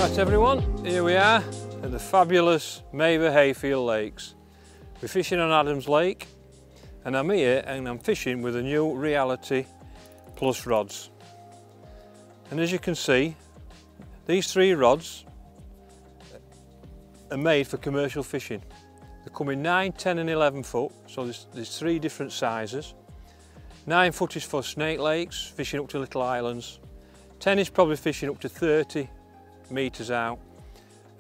Right everyone, here we are at the fabulous Maver Hayfield Lakes. We're fishing on Adams Lake and I'm here and I'm fishing with the new Reality Plus rods. And as you can see, these three rods are made for commercial fishing. They come in 9, 10 and 11 foot, so there's three different sizes. 9 foot is for snake lakes, fishing up to little islands. 10 is probably fishing up to 30 metres out,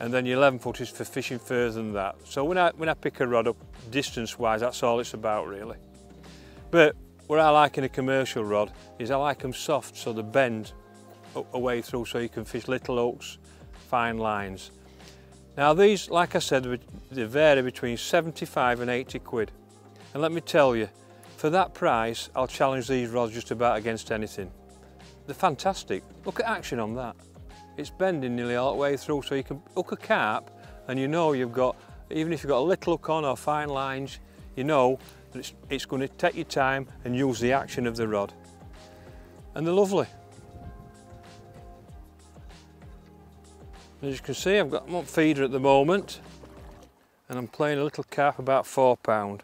and then your 11 foot is for fishing further than that. So when I pick a rod up distance wise, that's all it's about really. But what I like in a commercial rod is I like them soft, so they bend away through, so you can fish little hooks, fine lines. Now these, like I said, they vary between 75 and 80 quid. And let me tell you, for that price, I'll challenge these rods just about against anything. They're fantastic. Look at action on that. It's bending nearly all the way through, so you can hook a carp and you know you've got, even if you've got a little hook on or fine lines, you know that it's going to take your time and use the action of the rod. And they're lovely. As you can see, I'm on feeder at the moment and I'm playing a little carp about £4.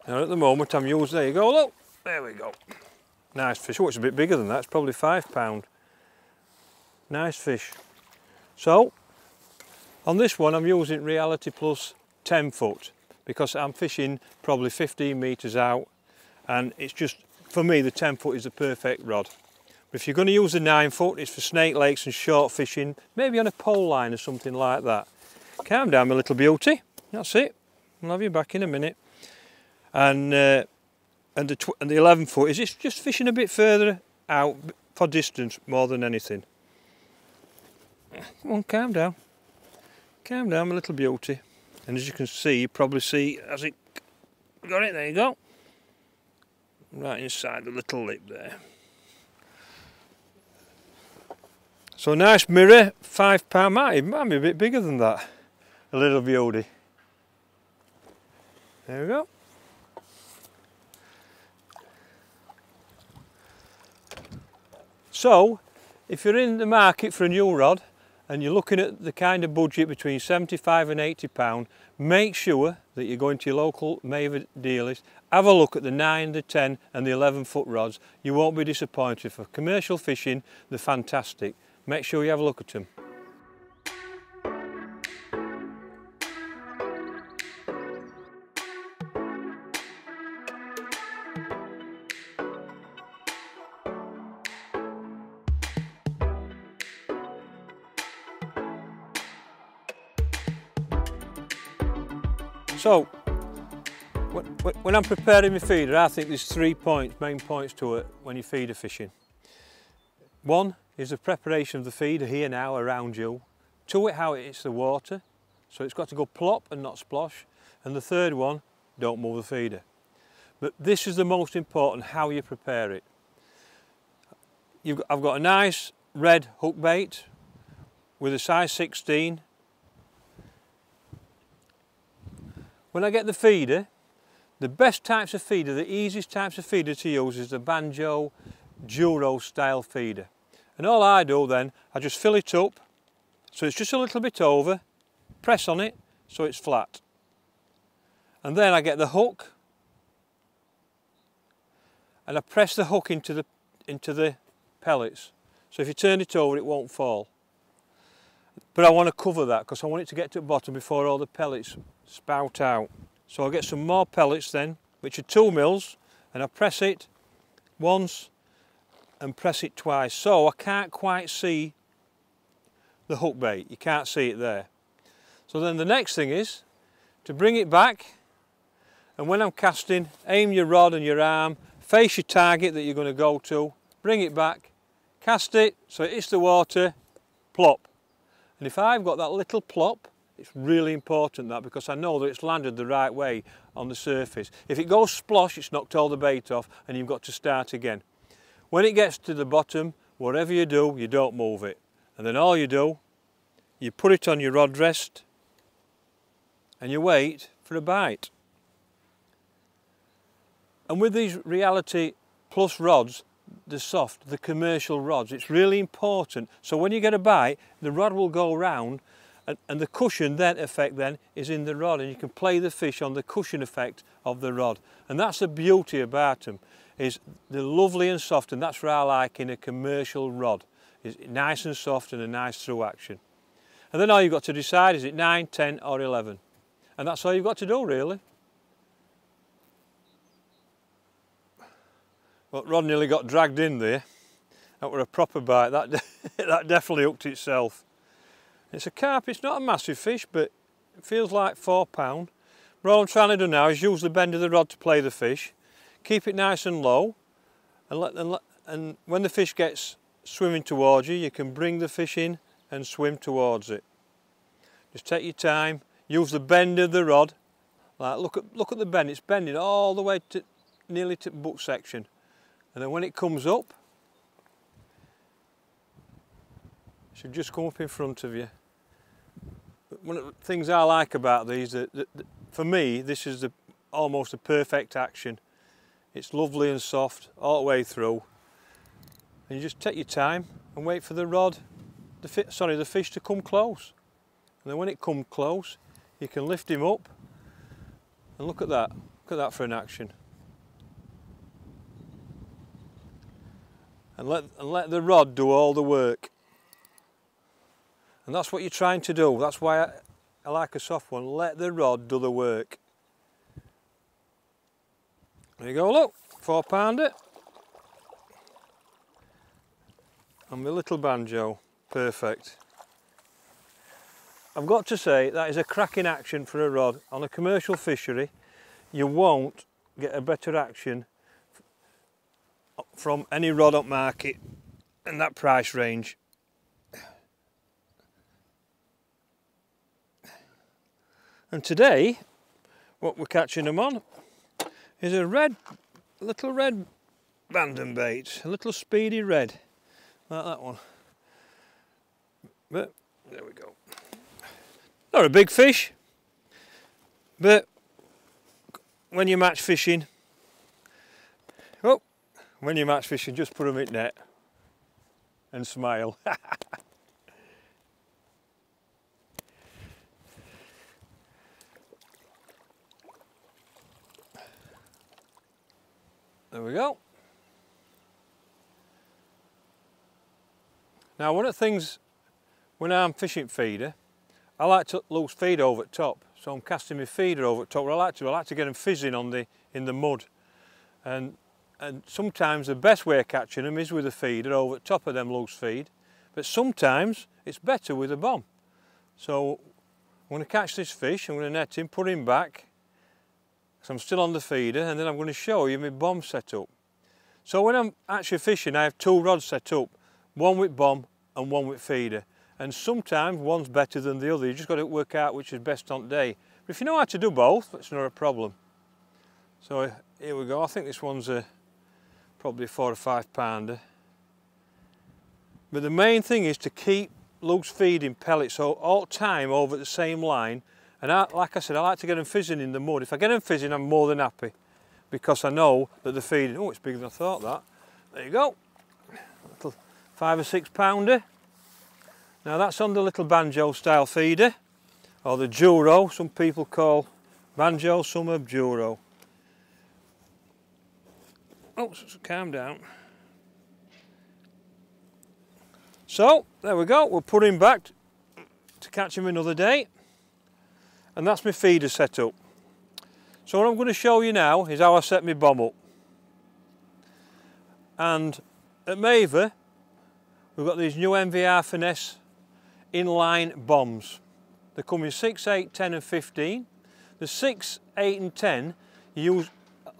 Now at the moment I'm using, there you go, look, there we go. Nice fish. Oh, it's a bit bigger than that, it's probably £5. Nice fish. So, on this one I'm using Reality Plus 10 foot because I'm fishing probably 15 metres out, and it's just, for me, the 10 foot is the perfect rod. But if you're going to use the 9 foot, it's for snake lakes and short fishing, maybe on a pole line or something like that. Calm down, my little beauty. That's it. I'll have you back in a minute. And the 11 foot is just fishing a bit further out for distance more than anything. Come on, calm down. Calm down, my little beauty. And as you can see, you probably see, as it got it, there you go. Right inside the little lip there. So nice mirror, £5, might be a bit bigger than that. A little beauty. There we go. So, if you're in the market for a new rod and you're looking at the kind of budget between £75 and £80, make sure that you go into your local Maver dealers, have a look at the 9, the 10 and the 11 foot rods. You won't be disappointed. For commercial fishing, they're fantastic. Make sure you have a look at them. So, when I'm preparing my feeder, I think there's 3 points, main points to it when you're feeder fishing. One is the preparation of the feeder here now around you. 2, how it hits the water, so it's got to go plop and not splosh. And the third one, don't move the feeder. But this is the most important, how you prepare it. I've got a nice red hook bait with a size 16. When I get the feeder, the best types of feeder, the easiest types of feeder to use is the Banjo Duro style feeder. And all I do then, I just fill it up, so it's just a little bit over, press on it, so it's flat. And then I get the hook, and I press the hook into the pellets. So if you turn it over, it won't fall. But I want to cover that because I want it to get to the bottom before all the pellets spout out. So I'll get some more pellets then, which are 2 mils, and I press it once and press it twice. So I can't quite see the hook bait, you can't see it there. So then the next thing is to bring it back, and when I'm casting, aim your rod and your arm, face your target that you're going to go to, bring it back, cast it so it hits the water, plop. And if I've got that little plop, it's really important that, because I know that it's landed the right way on the surface. If it goes splosh, it's knocked all the bait off and you've got to start again. When it gets to the bottom, whatever you do, you don't move it. And then all you do, you put it on your rod rest and you wait for a bite. And with these Reality Plus rods, the soft, the commercial rods, it's really important. So when you get a bite, the rod will go round, and the cushion then effect then is in the rod, and you can play the fish on the cushion effect of the rod. And that's the beauty about them, is they're lovely and soft, and that's what I like in a commercial rod. It's nice and soft and a nice through action. And then all you've got to decide, is it 9, 10 or 11? And that's all you've got to do really. Well, rod nearly got dragged in there. That were a proper bite, that definitely hooked itself. It's a carp, it's not a massive fish, but it feels like 4 pound. But all I'm trying to do now is use the bend of the rod to play the fish, keep it nice and low, and when the fish gets swimming towards you, you can bring the fish in and swim towards it. Just take your time, use the bend of the rod. Like, look at the bend, it's bending all the way to nearly to butt section. And then when it comes up, it should just come up in front of you. But one of the things I like about these, for me, this is almost a perfect action. It's lovely and soft all the way through. And you just take your time and wait for the rod, the fish to come close. And then when it comes close, you can lift him up. And look at that for an action. And let the rod do all the work. And that's what you're trying to do. That's why I like a soft one. Let the rod do the work. There you go, look, 4 pounder. And my little banjo, perfect. I've got to say, that is a cracking action for a rod. On a commercial fishery, you won't get a better action from any rod up market in that price range. And today, what we're catching them on is a little red bandon bait, a little speedy red, like that one. But there we go. Not a big fish, but when you match fishing, just put them in net and smile. There we go. Now, one of the things when I'm fishing feeder, I like to loose feed over the top. So I'm casting my feeder over the top. What I like to get them fizzing in the mud. And sometimes the best way of catching them is with a feeder over the top of them loose feed. But sometimes it's better with a bomb. So I'm going to catch this fish, I'm going to net him, put him back. So I'm still on the feeder, and then I'm going to show you my bomb setup. So when I'm actually fishing, I have 2 rods set up, one with bomb and one with feeder. And sometimes one's better than the other. You just got to work out which is best on the day. But if you know how to do both, it's not a problem. So here we go. I think this one's probably a 4 or 5 pounder. But the main thing is to keep loose feeding pellets all the time over the same line. And like I said, I like to get them fizzing in the mud. If I get them fizzing, I'm more than happy, because I know that the feeding, oh, it's bigger than I thought that. There you go, little 5 or 6 pounder. Now that's on the little banjo style feeder, or the Duro, some people call banjo, some of Duro. Oh, calm down. So, there we go, we'll put him back to catch him another day. And that's my feeder set up. So what I'm going to show you now is how I set my bomb up. And at Maver, we've got these new MVR Finesse inline bombs. They come in 6, 8, 10 and 15. The 6, 8 and 10, you use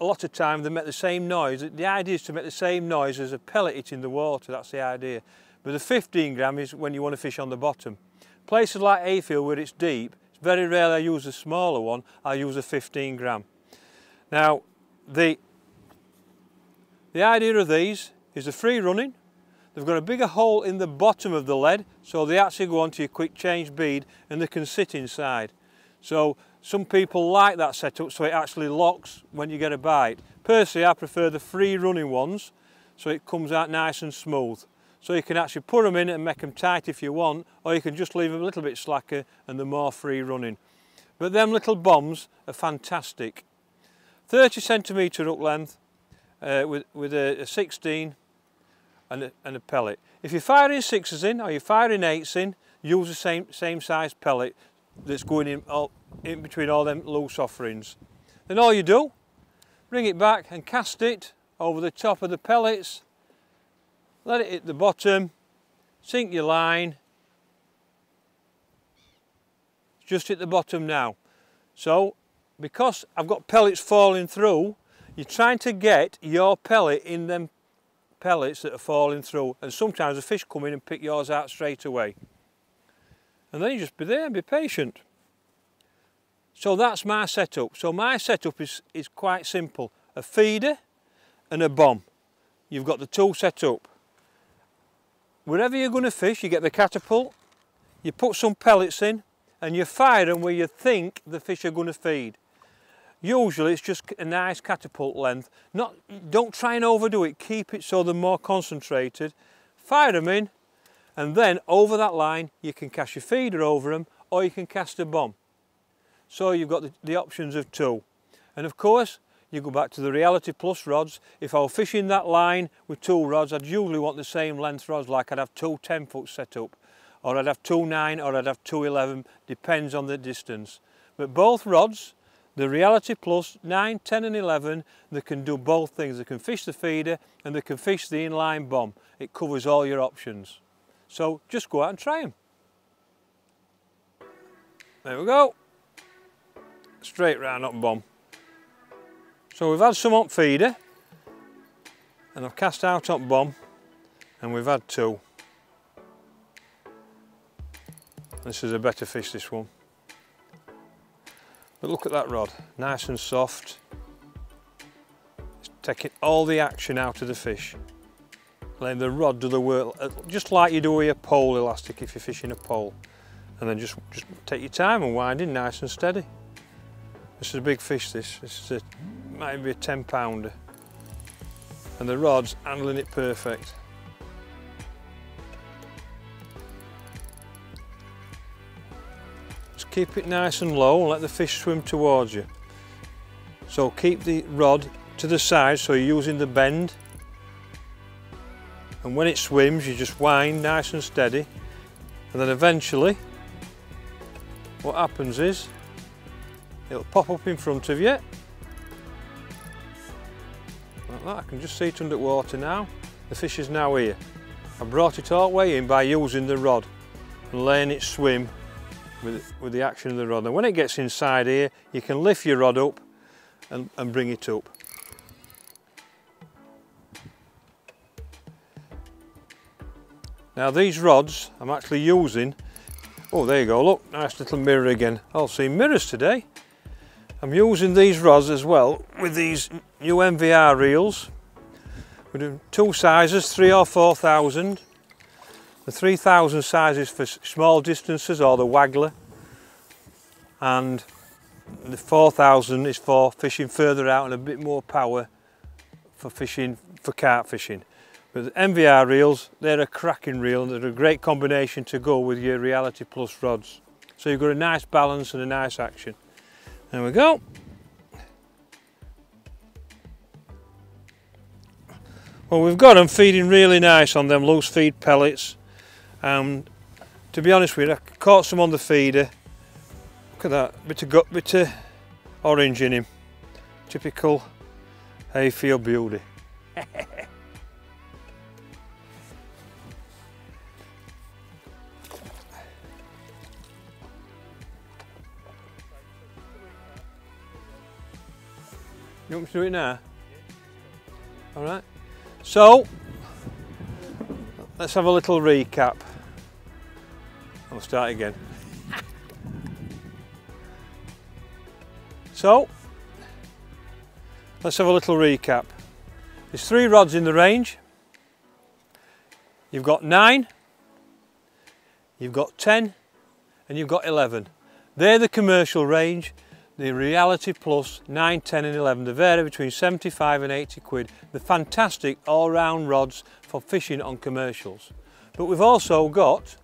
a lot of time, they make the same noise. The idea is to make the same noise as a pellet hitting the water, that's the idea. But the 15 gram is when you want to fish on the bottom. Places like Hayfield where it's deep, very rarely I use a smaller one, I use a 15 gram. Now, the idea of these is they're free running, they've got a bigger hole in the bottom of the lead, so they actually go onto your quick change bead and they can sit inside. So Some people like that setup so it actually locks when you get a bite. Personally, I prefer the free running ones so it comes out nice and smooth. So you can actually put them in and make them tight if you want, or you can just leave them a little bit slacker and they're more free running. But them little bombs are fantastic. 30 centimetre hook length with a 16 and a pellet. If you're firing 6s in or you're firing 8s in, use the same size pellet that's going in between all them loose offerings. Then all you do, bring it back and cast it over the top of the pellets, let it hit the bottom, sink your line, just hit the bottom now. So because I've got pellets falling through, you're trying to get your pellet in them pellets that are falling through, and sometimes the fish come in and pick yours out straight away. And then you just be there and be patient. So that's my setup. So my setup is quite simple. A feeder and a bomb. You've got the two set up. Wherever you're going to fish, you get the catapult, you put some pellets in, and you fire them where you think the fish are going to feed. Usually it's just a nice catapult length. Don't try and overdo it, keep it so they're more concentrated. Fire them in, and then over that line you can cast your feeder over them, or you can cast a bomb. So you've got the options of two. And of course, you go back to the Reality Plus rods. If I were fishing that line with two rods, I'd usually want the same length rods, like I'd have two 10-foot set up, or I'd have two 9, or I'd have two 11, depends on the distance. But both rods, the Reality Plus 9, 10 and 11, they can do both things. They can fish the feeder and they can fish the inline bomb. It covers all your options. So just go out and try them. There we go. Straight round up bomb. So we've had some on feeder, and I've cast out on bomb, and we've had two. This is a better fish, this one. But look at that rod, nice and soft. It's taking all the action out of the fish. Letting the rod do the work, just like you do with a pole elastic if you're fishing a pole. And then just take your time and wind in nice and steady. This is a big fish, this is might be a 10-pounder. And the rod's handling it perfect. Just keep it nice and low and let the fish swim towards you. So keep the rod to the side so you're using the bend. And when it swims, you just wind nice and steady. And then eventually, what happens is, it'll pop up in front of you. Like that, I can just see it under water now. The fish is now here. I brought it all the way in by using the rod and letting it swim with the action of the rod. And when it gets inside here, you can lift your rod up and bring it up. Now these rods I'm actually using, oh there you go, look, nice little mirror again. I'll see mirrors today. I'm using these rods as well with these new MVR reels. We're doing two sizes, 3 or 4,000. The 3,000 size is for small distances or the waggler, and the 4,000 is for fishing further out and a bit more power for fishing, for carp fishing. But the MVR reels, they're a cracking reel, and they're a great combination to go with your Reality Plus rods. So you've got a nice balance and a nice action. There we go. Well, we've got them feeding really nice on them loose feed pellets. To be honest with you, I caught some on the feeder. Look at that, bit of orange in him. Typical Hayfield beauty. You want me to do it now? All right. So, let's have a little recap. I'll start again. So, let's have a little recap. There's 3 rods in the range. You've got 9, you've got 10, and you've got 11. They're the commercial range. the Reality Plus 9, 10 and 11. They vary between 75 and 80 quid. They're fantastic all-round rods for fishing on commercials. But we've also got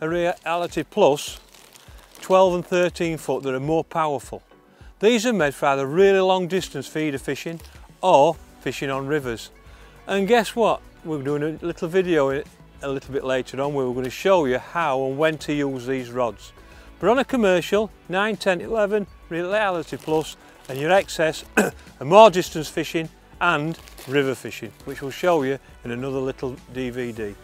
a Reality Plus 12 and 13 foot that are more powerful. These are made for either really long distance feeder fishing or fishing on rivers. And guess what? We're doing a little video a little bit later on where we're going to show you how and when to use these rods. But on a commercial, 9, 10, 11, Reality Plus, and your excess are more distance fishing and river fishing, which we'll show you in another little DVD.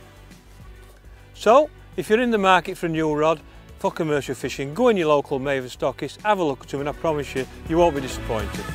So, if you're in the market for a new rod for commercial fishing, go in your local Maver stockist, have a look at them, and I promise you, you won't be disappointed.